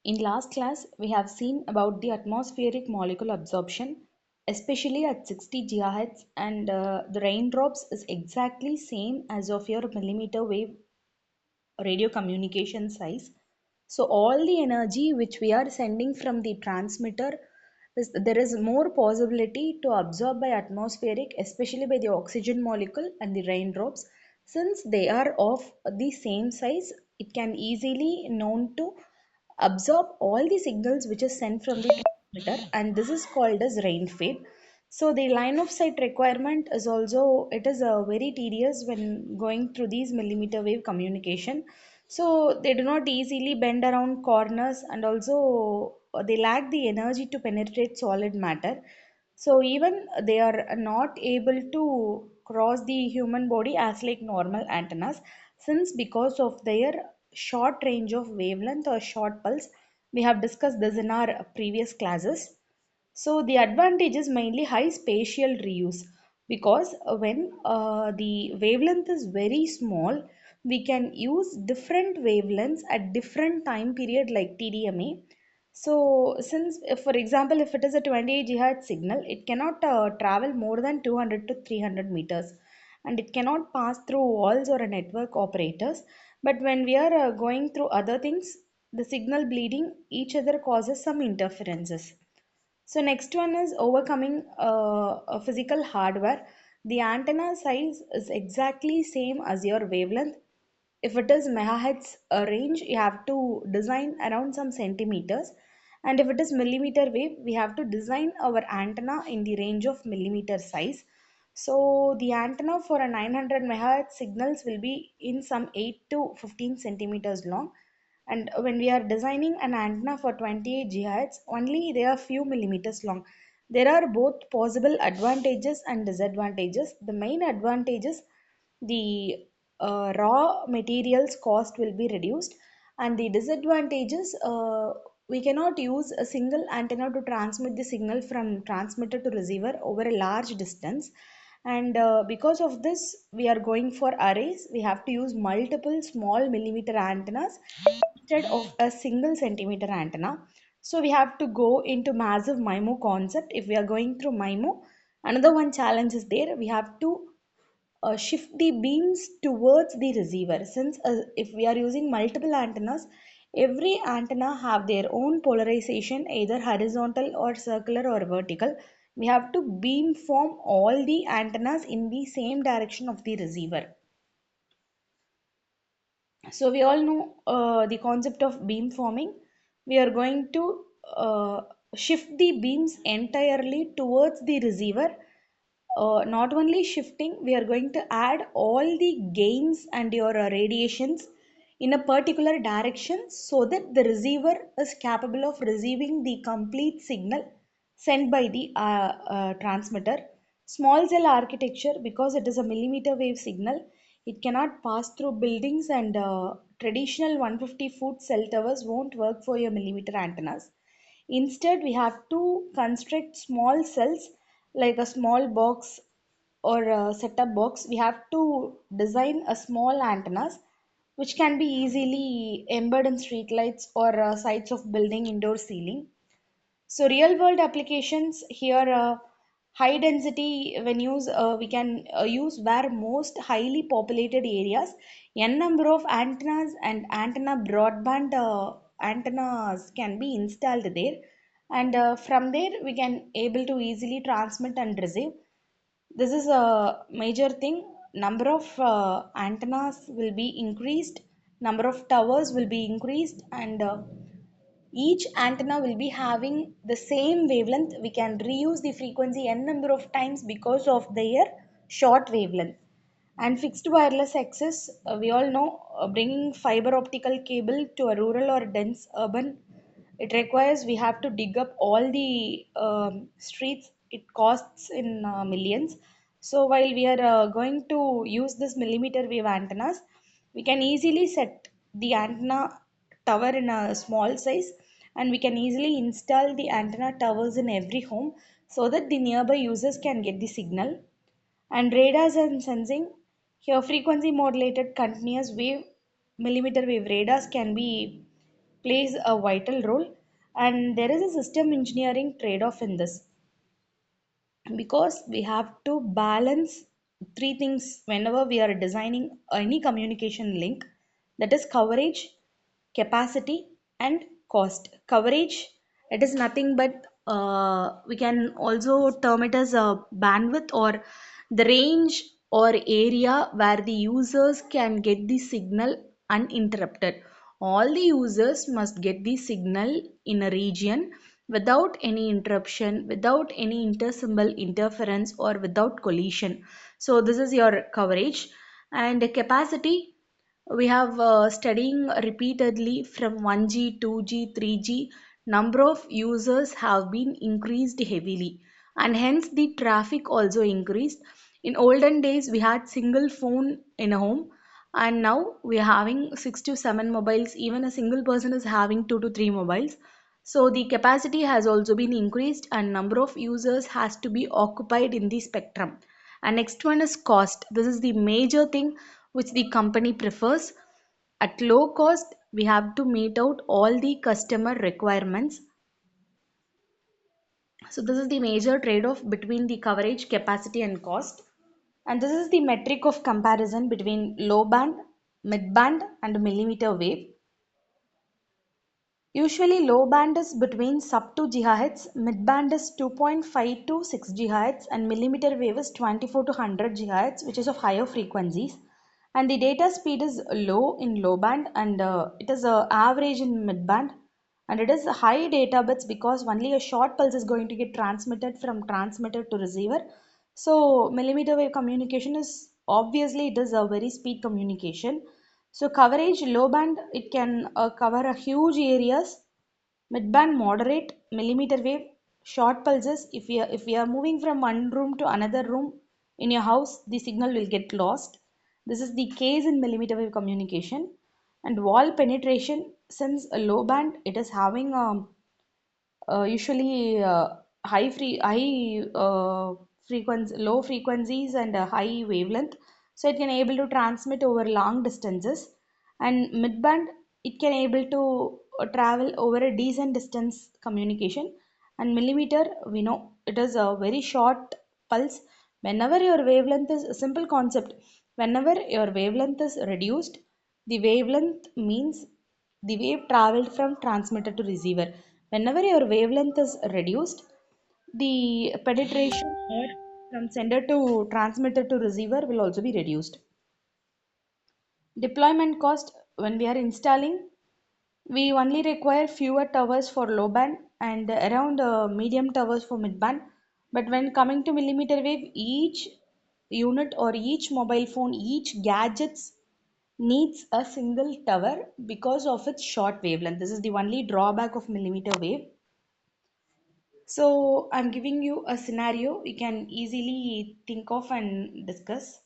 In last class, we have seen about the atmospheric molecule absorption, especially at 60 GHz, and the raindrops is exactly same as of your millimeter wave radio communication size. So all the energy which we are sending from the transmitter there is more possibility to absorb by atmospheric, especially by the oxygen molecule and the raindrops. Since they are of the same size, it can easily known to absorb all the signals which is sent from the transmitter, and this is called as rain fade. So the line of sight requirement is also it is very tedious when going through these millimeter wave communication. So they do not easily bend around corners, and also they lack the energy to penetrate solid matter. So even they are not able to cross the human body as like normal antennas, since because of their short range of wavelength or short pulse. We have discussed this in our previous classes. So the advantage is mainly high spatial reuse, because when the wavelength is very small, we can use different wavelengths at different time period like TDMA. So since if, for example, if it is a 28 GHz signal, it cannot travel more than 200 to 300 meters, and it cannot pass through walls or a network operators. But when we are going through other things, the signal bleeding each other causes some interferences. So next one is overcoming a physical hardware. The antenna size is exactly same as your wavelength. If it is megahertz range, you have to design around some centimeters. And if it is millimeter wave, we have to design our antenna in the range of millimeter size. So the antenna for a 900 megahertz signals will be in some 8 to 15 centimeters long, and when we are designing an antenna for 28 GHz, only they are few millimeters long. There are both possible advantages and disadvantages. The main advantages, the raw materials cost will be reduced, and the disadvantages, we cannot use a single antenna to transmit the signal from transmitter to receiver over a large distance. And because of this, we are going for arrays. We have to use multiple small millimeter antennas instead of a single centimeter antenna. So we have to go into massive MIMO concept. If we are going through MIMO, another one challenge is there. We have to shift the beams towards the receiver. Since if we are using multiple antennas, every antenna have their own polarization, either horizontal or circular or vertical. We have to beam form all the antennas in the same direction of the receiver. So we all know the concept of beam forming. We are going to shift the beams entirely towards the receiver. Not only shifting, we are going to add all the gains and your radiations in a particular direction, so that the receiver is capable of receiving the complete signal sent by the transmitter. Small cell architecture, because it is a millimeter wave signal, it cannot pass through buildings, and traditional 150-foot cell towers won't work for your millimeter antennas. Instead, we have to construct small cells like a small box or a setup box. We have to design a small antennas which can be easily embedded in street lights or sides of building indoor ceiling. So real world applications here, high density venues, we can use where most highly populated areas, n number of antennas and antenna broadband antennas can be installed there, and from there we can able to easily transmit and receive. This is a major thing. Number of antennas will be increased, number of towers will be increased, and each antenna will be having the same wavelength. We can reuse the frequency n number of times because of their short wavelength. And fixed wireless access, we all know, bringing fiber optical cable to a rural or dense urban, it requires we have to dig up all the streets. It costs in millions. So while we are going to use this millimeter wave antennas, we can easily set the antenna tower in a small size, and we can easily install the antenna towers in every home, so that the nearby users can get the signal. And radars and sensing, here frequency modulated continuous wave millimeter wave radars can be plays a vital role, and there is a system engineering trade-off in this, because we have to balance three things whenever we are designing any communication link, that is coverage, capacity, and cost. Coverage, it is nothing but we can also term it as a bandwidth, or the range or area where the users can get the signal uninterrupted. All the users must get the signal in a region without any interruption, without any intersymbol interference, or without collision. So this is your coverage. And capacity, we have studying repeatedly from 1G, 2G, 3G, number of users have been increased heavily, and hence the traffic also increased. In olden days, we had single phone in a home, and now we are having 6 to 7 mobiles. Even a single person is having 2 to 3 mobiles. So the capacity has also been increased, and number of users has to be occupied in the spectrum. And next one is cost. This is the major thing which the company prefers. At low cost, we have to meet out all the customer requirements. So this is the major trade-off between the coverage, capacity, and cost. And this is the metric of comparison between low band, mid band, and millimeter wave. Usually low band is between sub 2 GHz, mid band is 2.5 to 6 GHz, and millimeter wave is 24 to 100 GHz, which is of higher frequencies. And the data speed is low in low band, and it is average in mid band. And it is high data bits because only a short pulse is going to get transmitted from transmitter to receiver. So millimeter wave communication is obviously it is a very speed communication. So coverage low band, it can cover a huge areas. Mid band moderate, millimeter wave short pulses. If we are moving from one room to another room in your house, the signal will get lost. This is the case in millimeter wave communication. And wall penetration, since a low band, it is having usually high frequency, low frequencies, and a high wavelength, so it can able to transmit over long distances. And midband, it can able to travel over a decent distance communication. And millimeter, we know it is a very short pulse. Whenever your wavelength is a simple concept, whenever your wavelength is reduced, the wavelength means the wave traveled from transmitter to receiver. Whenever your wavelength is reduced, the penetration or from sender to transmitter to receiver will also be reduced. Deployment cost, when we are installing, we only require fewer towers for low band and around medium towers for mid band. But when coming to millimeter wave, each unit or each mobile phone, each gadgets needs a single tower because of its short wavelength. This is the only drawback of millimeter wave. So I'm giving you a scenario you can easily think of and discuss.